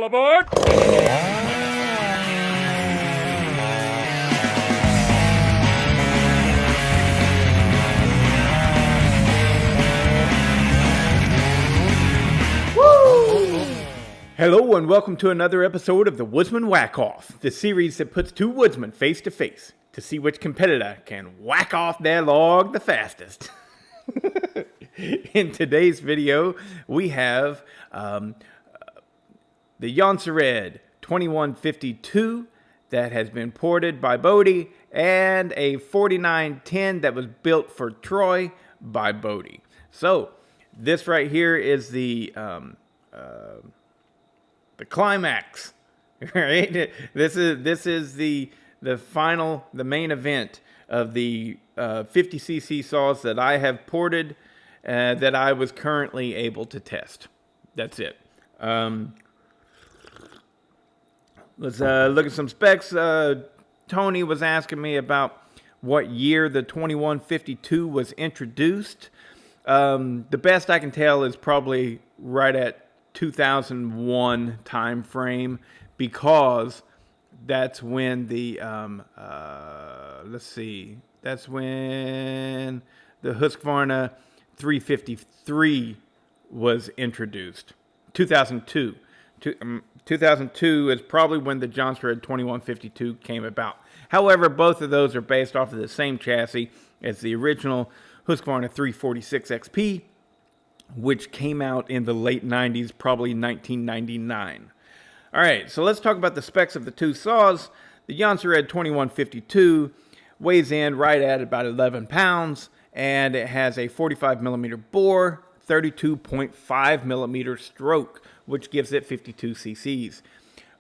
aboard! Hello and welcome to another episode of the Woodsman Whack-Off, the series that puts two woodsmen face to face to see which competitor can whack off their log the fastest. In today's video, we have the Jonsered 2152 that has been ported by Bodie and a 4910 that was built for Troy by Bodie. So this right here is the climax, right? This is the final, the main event of the 50cc saws that I have ported that I was currently able to test. That's it. Let's look at some specs. Tony was asking me about what year the 2152 was introduced. The best I can tell is probably right at 2001 time frame, because that's when the that's when the Husqvarna 353 was introduced. 2002 is probably when the Jonsered 2152 came about. However, both of those are based off of the same chassis as the original Husqvarna 346 XP, which came out in the late 90s, probably 1999. All right, so let's talk about the specs of the two saws. The Jonsered 2152 weighs in right at about 11 pounds, and it has a 45 millimeter bore, 32.5 millimeter stroke, which gives it 52 cc's.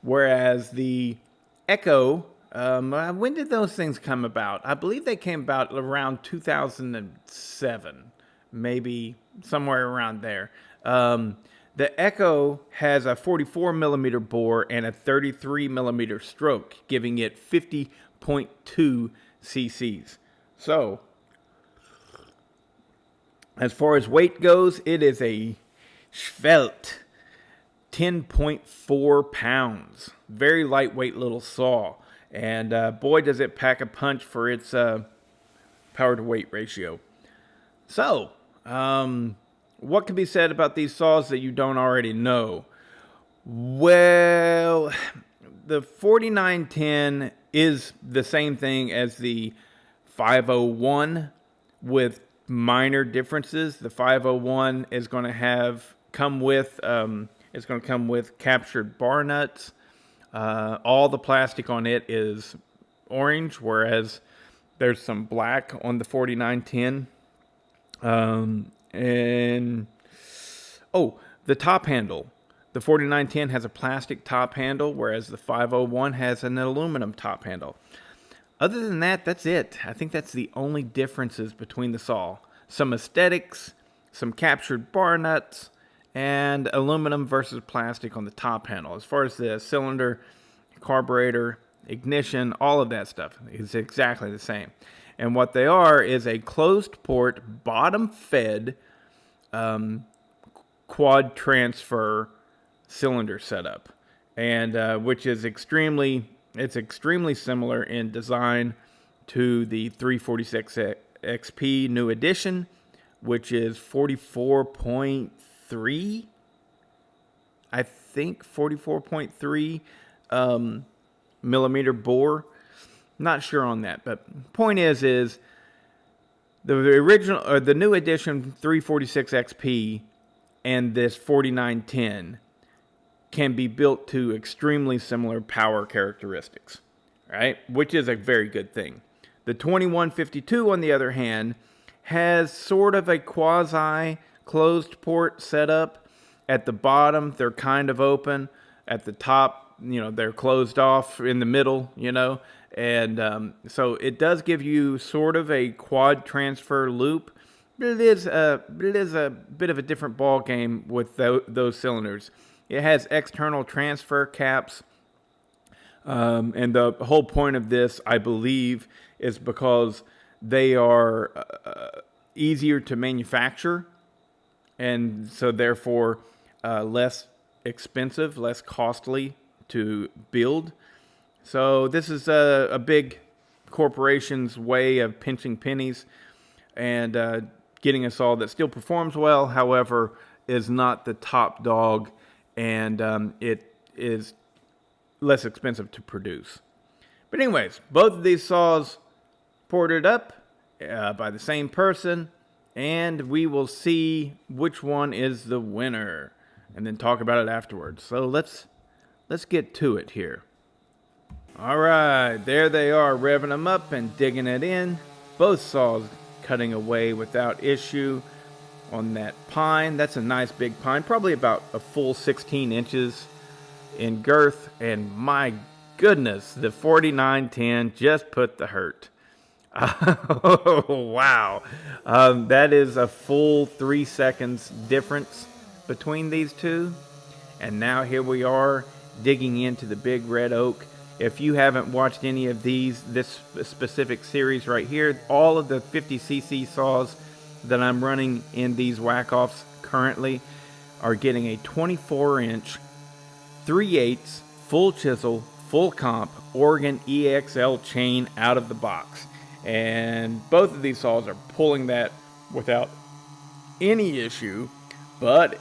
Whereas the Echo, when did those things come about? I believe they came about around 2007. Maybe somewhere around there. The Echo has a 44 millimeter bore and a 33 millimeter stroke, giving it 50.2 cc's. So, as far as weight goes, it is a svelte 10.4 pounds. Very lightweight little saw. And boy, does it pack a punch for its power to weight ratio. So, what can be said about these saws that you don't already know? Well, the 4910 is the same thing as the 501 with minor differences. The 501 is going to come with captured bar nuts. All the plastic on it is orange, whereas there's some black on the 4910. The top handle. The 4910 has a plastic top handle, whereas the 501 has an aluminum top handle. Other than that, that's it. I think that's the only differences between the saw. Some aesthetics, some captured bar nuts, and aluminum versus plastic on the top handle. As far as the cylinder, carburetor, ignition, all of that stuff is exactly the same. And what they are is a closed port, bottom fed quad transfer cylinder setup, and which is extremely similar in design to the 346 XP new edition, which is 44.3. I think 44.3 millimeter bore. Not sure on that, but point is the original or the new edition 346 XP and this 4910 can be built to extremely similar power characteristics, right? Which is a very good thing. The 2152, on the other hand, has sort of a quasi closed port setup. At the bottom, they're kind of open. At the top, they're closed off in the middle, And so it does give you sort of a quad transfer loop, but it is a bit of a different ball game with those cylinders. It has external transfer caps, and the whole point of this, I believe, is because they are easier to manufacture, and so therefore less expensive, less costly to build. So this is a big corporation's way of pinching pennies and getting a saw that still performs well, however, is not the top dog, and it is less expensive to produce. But anyways, both of these saws ported up by the same person, and we will see which one is the winner, and then talk about it afterwards. So let's get to it here. All right, there they are, revving them up and digging it in. Both saws cutting away without issue on that pine. That's a nice big pine, probably about a full 16 inches in girth. And my goodness, the 4910 just put the hurt. Oh, wow. That is a full 3 seconds difference between these two. And now here we are digging into the big red oak. If you haven't watched any of this specific series right here, all of the 50cc saws that I'm running in these whack-offs currently are getting a 24-inch, 3/8 full chisel, full comp Oregon EXL chain out of the box. And both of these saws are pulling that without any issue, but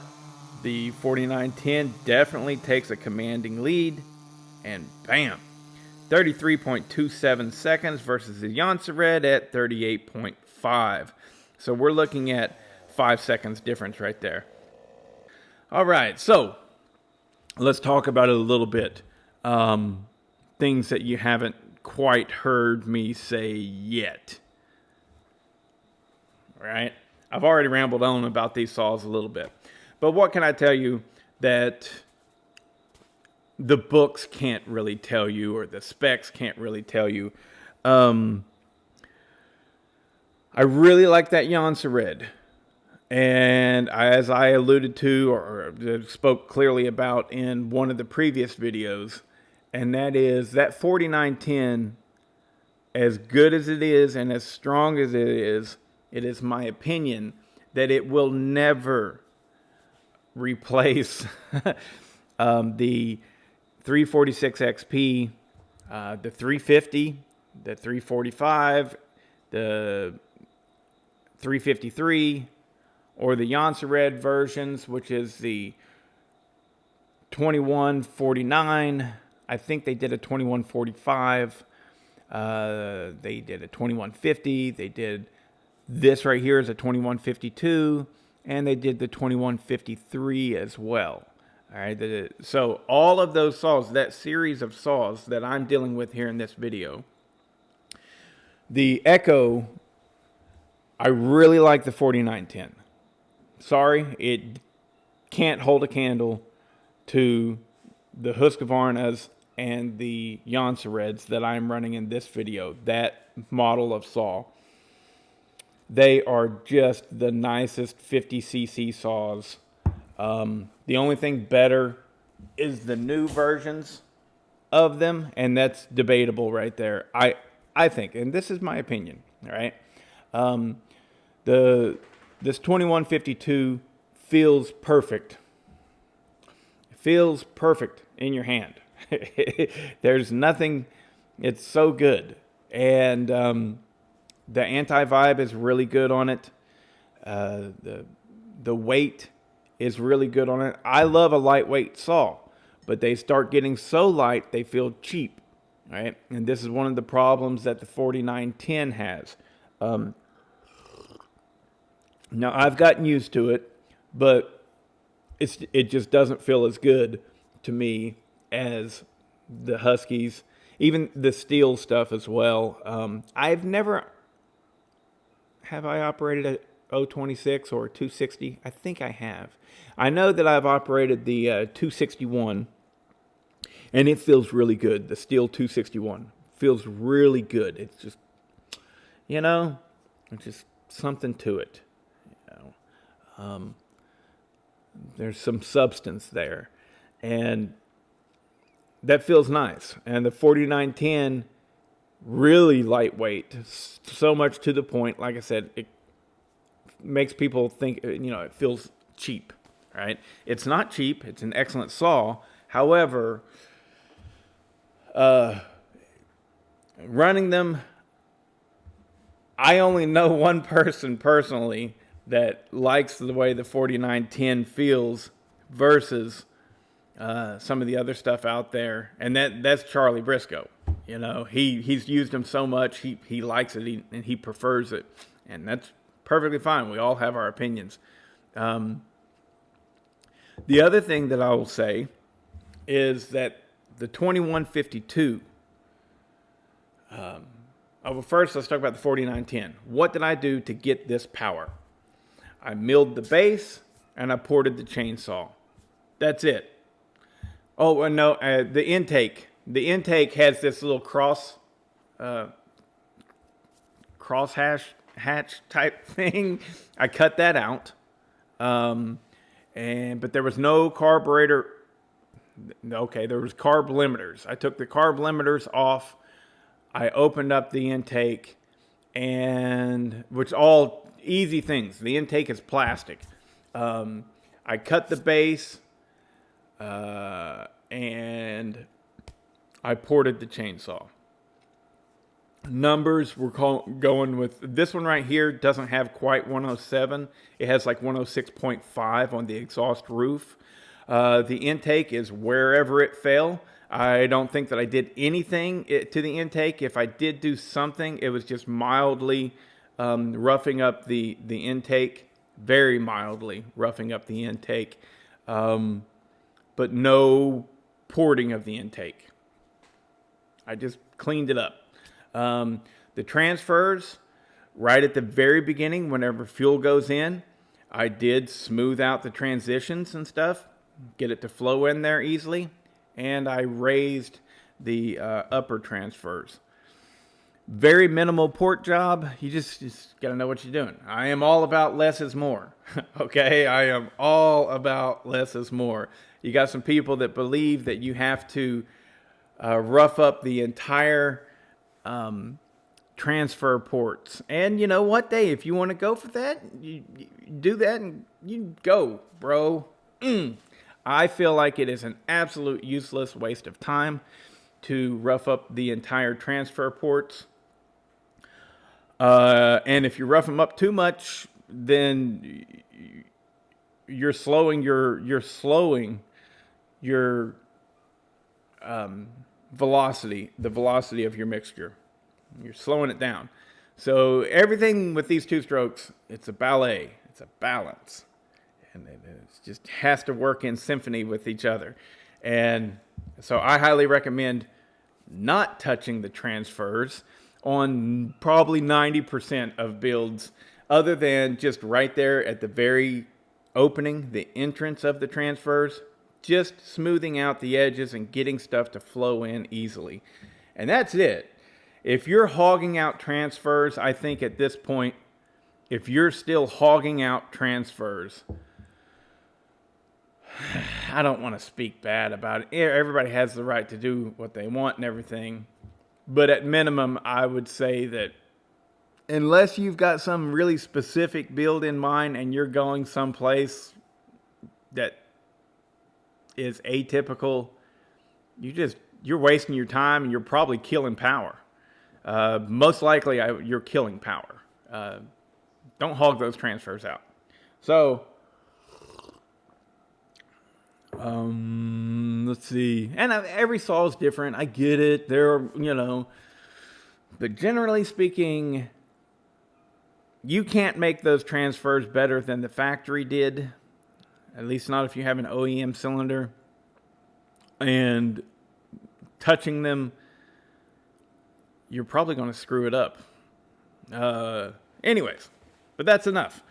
the 4910 definitely takes a commanding lead, and bam, 33.27 seconds versus the Jonsered at 38.5. So we're looking at 5 seconds difference right there. All right, so let's talk about it a little bit. Things that you haven't quite heard me say yet. All right, I've already rambled on about these saws a little bit. But what can I tell you that the books can't really tell you, or the specs can't really tell you? I really like that Jonsered. And as I alluded to or spoke clearly about in one of the previous videos, and that is that 4910, as good as it is and as strong as it is my opinion that it will never replace the 346 XP, the 350, the 345, the 353, or the Jonsered versions, which is the 2149. I think they did a 2145. They did a 2150. They did this right here is a 2152, and they did the 2153 as well. All right, so all of those saws, that series of saws that I'm dealing with here in this video, the Echo, I really like the 4910. Sorry, it can't hold a candle to the Husqvarnas and the Jonsereds that I'm running in this video, that model of saw. They are just the nicest 50cc saws. The only thing better is the new versions of them, and that's debatable right there. I think, and this is my opinion, all right? This 2152 feels perfect. It feels perfect in your hand. There's nothing, it's so good. And the anti-vibe is really good on it. The weight is really good on it. I love a lightweight saw, but they start getting so light they feel cheap, right? And this is one of the problems that the 4910 has. Now I've gotten used to it, but it just doesn't feel as good to me as the Huskies, even the steel stuff as well. I've never, have I operated a 026 or 260? I think I have. I know that I've operated the 261, and it feels really good. The steel 261 feels really good. It's just, it's just something to it. There's some substance there, and that feels nice. And the 4910, really lightweight, so much to the point, like I said, it makes people think, it feels cheap, right? It's not cheap. It's an excellent saw. However, running them, I only know one person personally that likes the way the 4910 feels versus some of the other stuff out there, and that's Charlie Briscoe. You know, he's used them so much, he likes it, and he prefers it, and that's perfectly fine. We all have our opinions. The other thing that I will say is that the 2152. Well, first let's talk about the 4910. What did I do to get this power? I milled the base and I ported the chainsaw. That's it. Oh, and no, the intake. The intake has this little cross hatch type thing. I cut that out. But there was no carburetor. Okay, there was carb limiters. I took the carb limiters off. I opened up the intake, and which all easy things. The intake is plastic. I cut the base, and I ported the chainsaw. Numbers we're going with this one right here doesn't have quite 107. It has like 106.5 on the exhaust roof. The intake is wherever it fell. I don't think that I did anything to the intake. If I did do something, it was just mildly roughing up the intake, very mildly roughing up the intake, but no porting of the intake. I just cleaned it up. The transfers, right at the very beginning, whenever fuel goes in, I did smooth out the transitions and stuff, get it to flow in there easily, and I raised the upper transfers. Very minimal port job. You just got to know what you're doing. I am all about less is more. Okay? I am all about less is more. You got some people that believe that you have to rough up the entire transfer ports. And you know what, Dave? If you want to go for that, you do that and you go, bro. I feel like it is an absolute useless waste of time to rough up the entire transfer ports. And if you rough them up too much, then you're slowing your velocity, the velocity of your mixture. You're slowing it down. So everything with these two strokes, it's a ballet. It's a balance. And it just has to work in symphony with each other. And so I highly recommend not touching the transfers on probably 90% of builds, other than just right there at the very opening, the entrance of the transfers, just smoothing out the edges and getting stuff to flow in easily. And that's it. If you're hogging out transfers, I think at this point, if you're still hogging out transfers, I don't want to speak bad about it. Everybody has the right to do what they want and everything. But at minimum, I would say that unless you've got some really specific build in mind and you're going someplace that is atypical, you're wasting your time and you're probably killing power. Most likely, you're killing power. Don't hog those transfers out. So, let's see. And every saw is different. I get it. But generally speaking, you can't make those transfers better than the factory did. At least not if you have an OEM cylinder. And touching them, you're probably going to screw it up. Anyways, but that's enough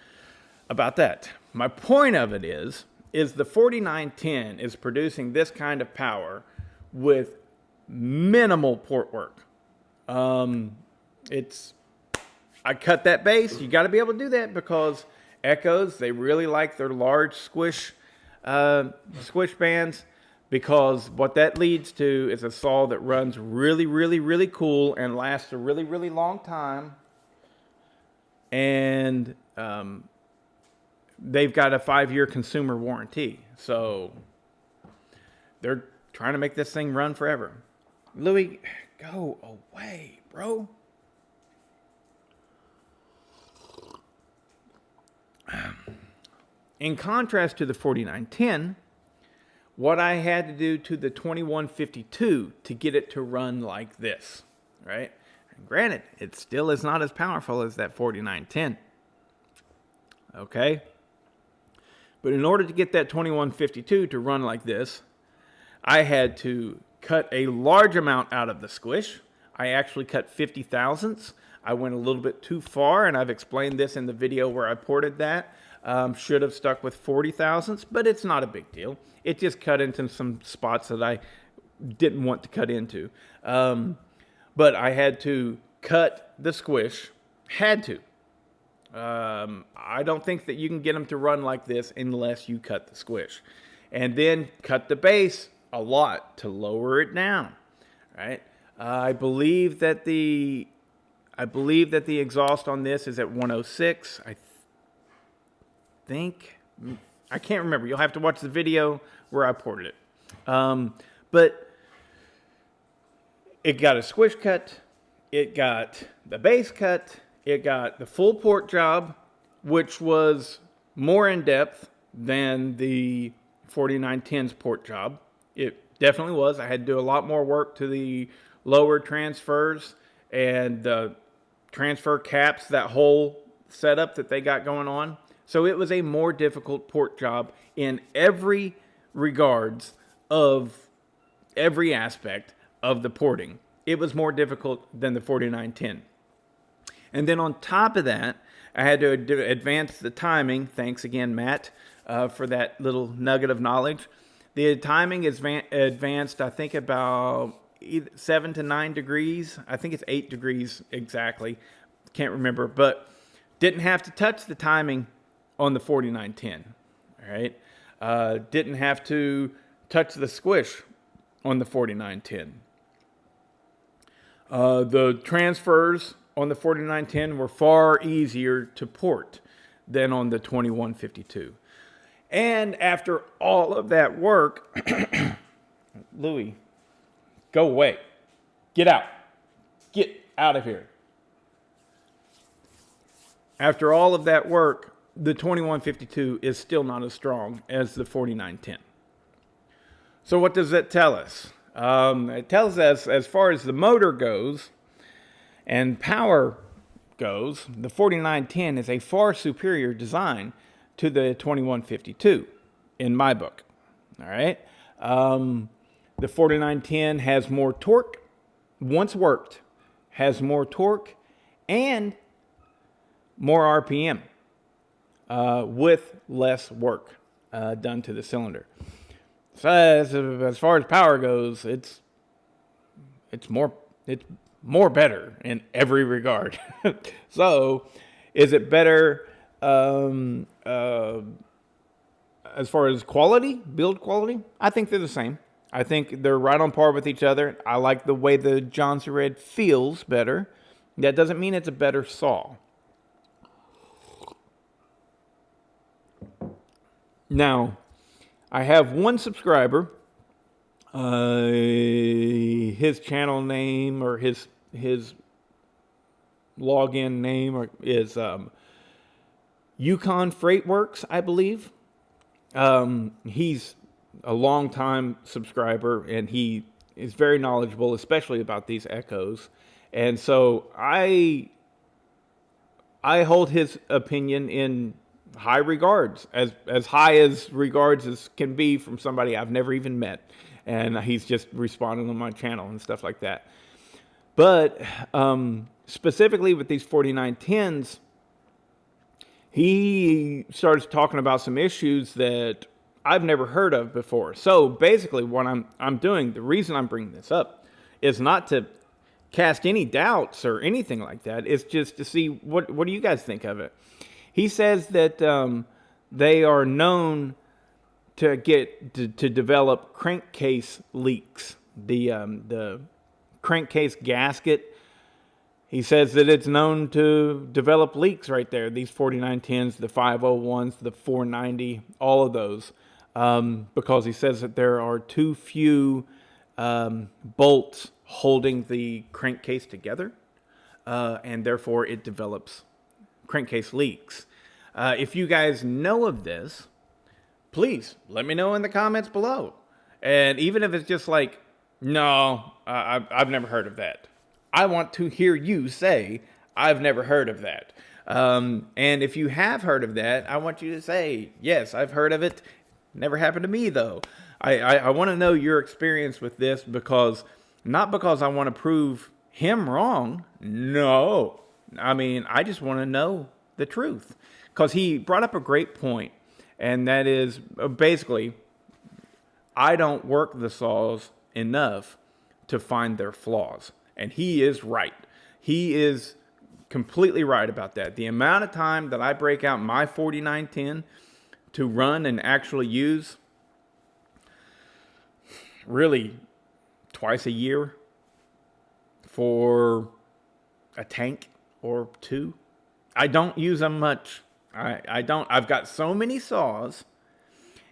about that. My point of it is the 4910 is producing this kind of power with minimal port work. I cut that base. You got to be able to do that because Echoes, they really like their large squish bands, because what that leads to is a saw that runs really, really, really cool and lasts a really, really long time. And they've got a 5-year consumer warranty. So they're trying to make this thing run forever. Louis, go away, bro. In contrast to the 4910, what I had to do to the 2152 to get it to run like this, right? And granted, it still is not as powerful as that 4910. Okay? But in order to get that 2152 to run like this, I had to cut a large amount out of the squish. I actually cut 50 thousandths. I went a little bit too far, and I've explained this in the video where I ported that. Should have stuck with 40 thousandths, but it's not a big deal. It just cut into some spots that I didn't want to cut into. But I had to cut the squish. Had to. I don't think that you can get them to run like this unless you cut the squish. And then cut the base a lot to lower it down. Right? I believe that the exhaust on this is at 106. I can't remember. You'll have to watch the video where I ported it. But it got a squish cut. It got the base cut. It got the full port job, which was more in depth than the 4910's port job. It definitely was. I had to do a lot more work to the lower transfers and the transfer caps, that whole setup that they got going on. So it was a more difficult port job in every regards of every aspect of the porting. It was more difficult than the 4910. And then on top of that, I had to advance the timing. Thanks again, Matt, for that little nugget of knowledge. The timing is advanced, I think, about 7 to 9 degrees. I think it's 8 degrees exactly. Can't remember. But didn't have to touch the timing on the 4910. All right. Didn't have to touch the squish on the 4910. The transfers on the 4910 were far easier to port than on the 2152. And after all of that work, Louis, go away. Get out. Get out of here. After all of that work, the 2152 is still not as strong as the 4910. So what does that tell us? It tells us, as far as the motor goes and power goes, the 4910 is a far superior design to the 2152 in my book. All right. The 4910 has more torque, once worked, has more torque and more RPM with less work done to the cylinder. So as far as power goes, it's more better in every regard. So, is it better as far as quality, build quality? I think they're the same. I think they're right on par with each other. I like the way the Jonsered feels better. That doesn't mean it's a better saw. Now, I have one subscriber. His channel name or his login name is Yukon Freight Works, I believe. He's a long-time subscriber, and he is very knowledgeable, especially about these Echoes. And so I hold his opinion in high regards, as high as regards as can be from somebody I've never even met. And he's just responding on my channel and stuff like that. But specifically with these 4910s, he starts talking about some issues that I've never heard of before. So basically what I'm doing, the reason I'm bringing this up is not to cast any doubts or anything like that. It's just to see what do you guys think of it. He says that they are known to develop crankcase leaks. The crankcase gasket, He says that it's known to develop leaks right there. These 4910s, the 501s, the 490, all of those. Because he says that there are too few bolts holding the crankcase together. And therefore it develops crankcase leaks. If you guys know of this, please let me know in the comments below. And even if it's just like, no, I've never heard of that. I want to hear you say, I've never heard of that. And if you have heard of that, I want you to say, yes, I've heard of it. Never happened to me, though. I want to know your experience with this not because I want to prove him wrong. No. I mean, I just want to know the truth. Because he brought up a great point, and that is basically, I don't work the saws enough to find their flaws. And he is right. He is completely right about that. The amount of time that I break out my 4910 to run and actually use, really twice a year for a tank or two. I don't use them much. I don't. I've got so many saws,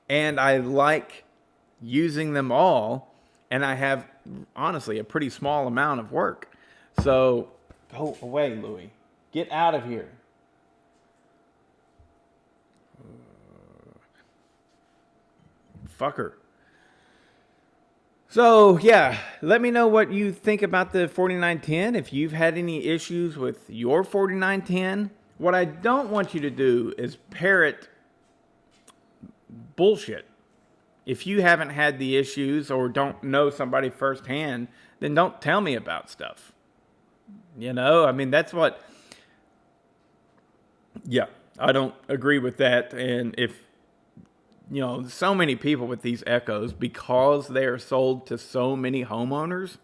and I like using them all, and I have, honestly, a pretty small amount of work. So, go away, Louie. Get out of here. Fucker. So, yeah, let me know what you think about the 4910. If you've had any issues with your 4910, what I don't want you to do is parrot bullshit. If you haven't had the issues or don't know somebody firsthand, then don't tell me about stuff. You know, I mean, that's what... Yeah, I don't agree with that. And if, you know, so many people with these Echoes, because they are sold to so many homeowners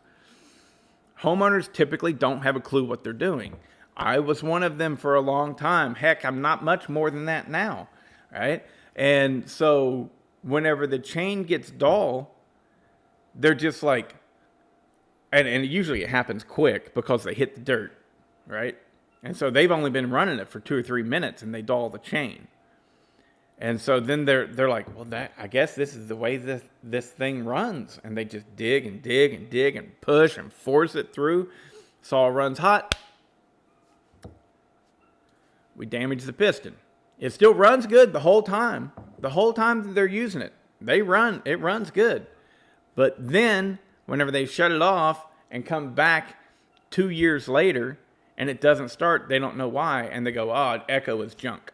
typically don't have a clue what they're doing. I was one of them for a long time. Heck, I'm not much more than that now, right? And so whenever the chain gets dull, they're just like, and usually it happens quick because they hit the dirt, right? And so they've only been running it for 2 or 3 minutes and they dull the chain. And so then they're like, well, I guess this is the way this thing runs. And they just dig and dig and dig and push and force it through. Saw runs hot. We damage the piston. It still runs good the whole time. The whole time that they're using it. It runs good. But then, whenever they shut it off and come back 2 years later and it doesn't start, they don't know why. And they go, oh, Echo is junk.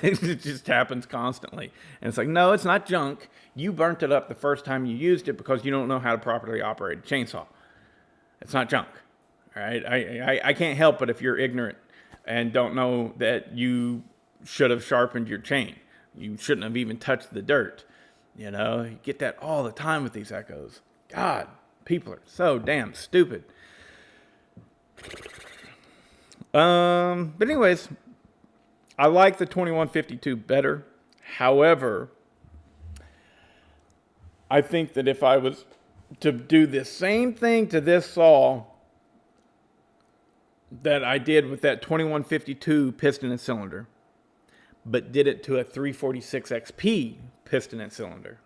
It just happens constantly. And it's like, no, it's not junk. You burnt it up the first time you used it because you don't know how to properly operate a chainsaw. It's not junk. All right? I can't help it if you're ignorant and don't know that you should have sharpened your chain. You shouldn't have even touched the dirt. You know, you get that all the time with these Echoes. God, people are so damn stupid. But anyways, I like the 2152 better. However, I think that if I was to do the same thing to this saw that I did with that 2152 piston and cylinder, but did it to a 346 XP piston and cylinder,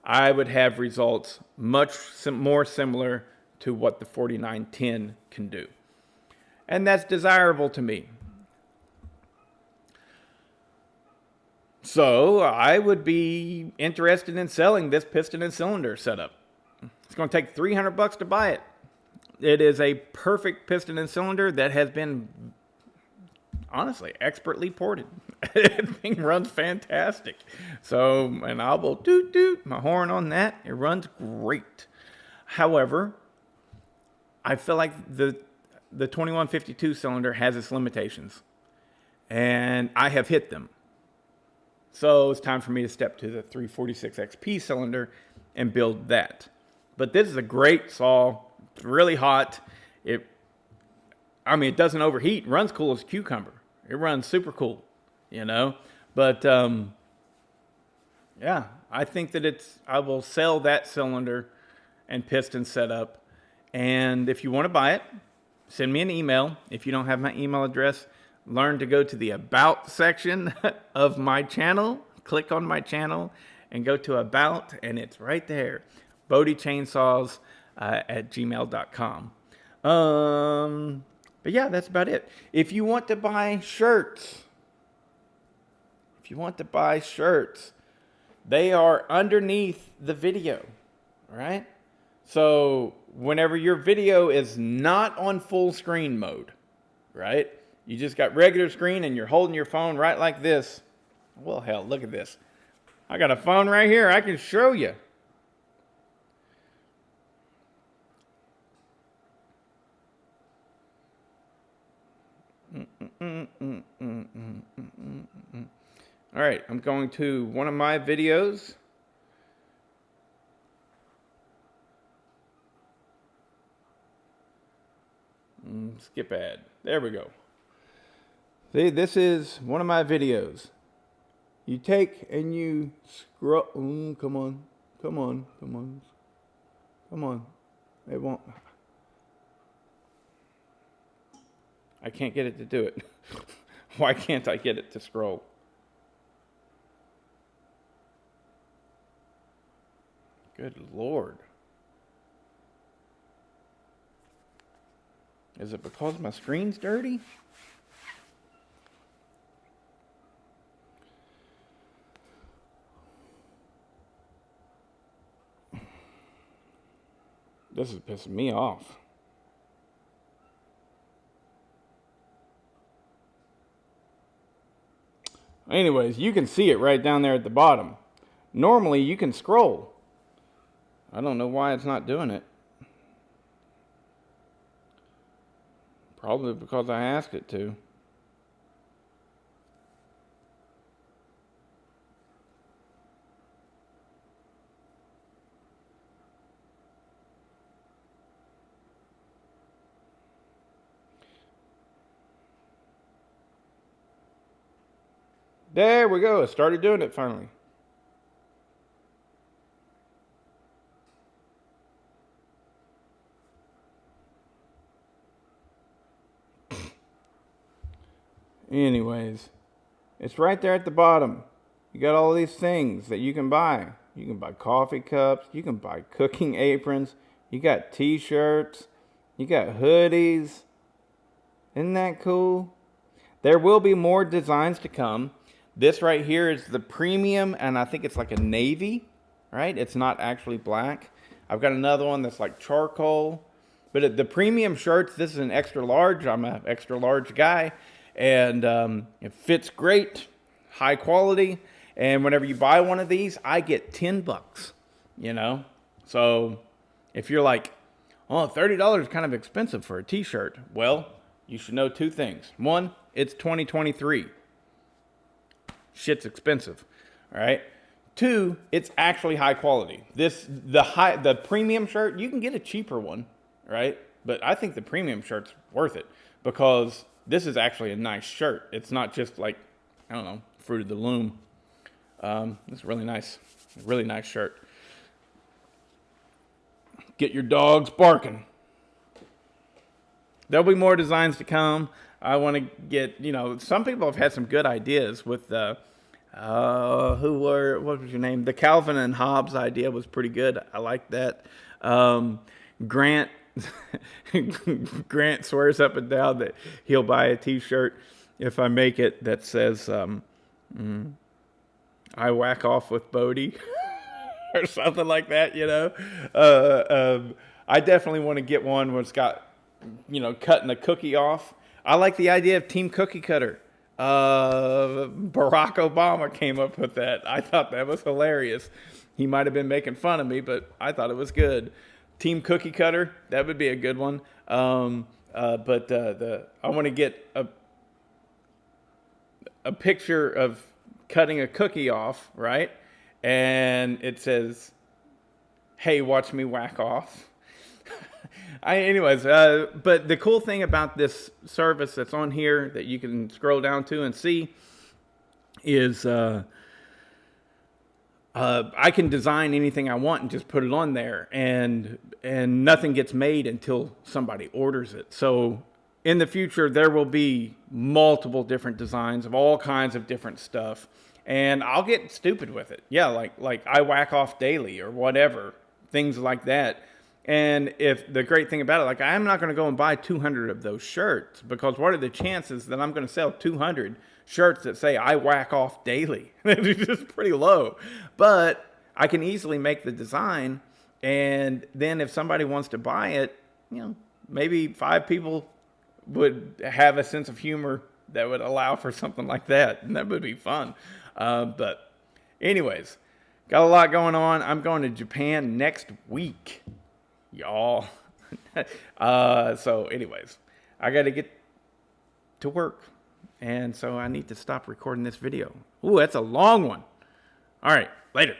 I would have results much more similar to what the 4910 can do. And that's desirable to me. So I would be interested in selling this piston and cylinder setup. It's going to take $300 to buy it. It is a perfect piston and cylinder that has been, honestly, expertly ported. It thing runs fantastic. So, and I will toot my horn on that. It runs great. However, I feel like the 2152 cylinder has its limitations. And I have hit them. So it's time for me to step to the 346 XP cylinder and build that. But this is a great saw. It's really hot. It doesn't overheat. It runs cool as a cucumber. It runs super cool, you know. But, yeah, I think that I will sell that cylinder and piston setup And if you want to buy it, send me an email. If you don't have my email address, learn to go to the About section of my channel. Click on my channel and go to About, and it's right there. BodieChainsaws at gmail.com. But yeah, that's about it. If you want to buy shirts, they are underneath the video, right? So whenever your video is not on full screen mode, right? You just got regular screen and you're holding your phone right like this. Well, hell, look at this. I got a phone right here. I can show you. All right, I'm going to one of my videos. Skip ad. There we go. See, this is one of my videos. You take and you scroll. Come on. It won't. I can't get it to do it. Why can't I get it to scroll? Good Lord. Is it because my screen's dirty? This is pissing me off. Anyways, you can see it right down there at the bottom. Normally, you can scroll. I don't know why it's not doing it. Probably because I asked it to. There we go. It started doing it finally. Anyways, it's right there at the bottom. You got all these things that you can buy. You can buy coffee cups. You can buy cooking aprons. You got t-shirts. You got hoodies. Isn't that cool? There will be more designs to come. This right here is the premium, and I think it's like a navy, right? It's not actually black. I've got another one that's like charcoal. But the premium shirts, this is an extra large. I'm an extra large guy. And it fits great, high quality. And whenever you buy one of these, I get $10, you know? So if you're like, oh, $30 is kind of expensive for a t-shirt. Well, you should know two things. One, it's 2023. Shit's expensive, all right? Two, it's actually high quality. The premium shirt, you can get a cheaper one, right? But I think the premium shirt's worth it because this is actually a nice shirt. It's not just like, I don't know, Fruit of the Loom. It's really nice shirt. Get your dogs barking. There'll be more designs to come. I want to get, some people have had some good ideas with what was your name? The Calvin and Hobbes idea was pretty good. I like that. Grant swears up and down that he'll buy a t-shirt if I make it that says, I whack off with Bodie or something like that, I definitely want to get one where it's got, cutting a cookie off. I like the idea of Team Cookie Cutter. Barack Obama came up with that. I thought that was hilarious. He might have been making fun of me, but I thought it was good. Team Cookie Cutter, that would be a good one. I want to get a picture of cutting a cookie off, right? And it says, "Hey, watch me whack off." But the cool thing about this service that's on here that you can scroll down to and see is I can design anything I want and just put it on there, and nothing gets made until somebody orders it. So in the future, there will be multiple different designs of all kinds of different stuff, and I'll get stupid with it. Yeah, like I whack off daily or whatever, things like that. And if the great thing about it, like I'm not going to go and buy 200 of those shirts, because what are the chances that I'm going to sell 200 shirts that say I whack off daily? It's just pretty low. But I can easily make the design, and then if somebody wants to buy it, maybe 5 people would have a sense of humor that would allow for something like that, and that would be fun. But anyways, got a lot going on. I'm going to Japan next week, y'all. So anyways, I got to get to work, and so I need to stop recording this video. Ooh, that's a long one. All right, later.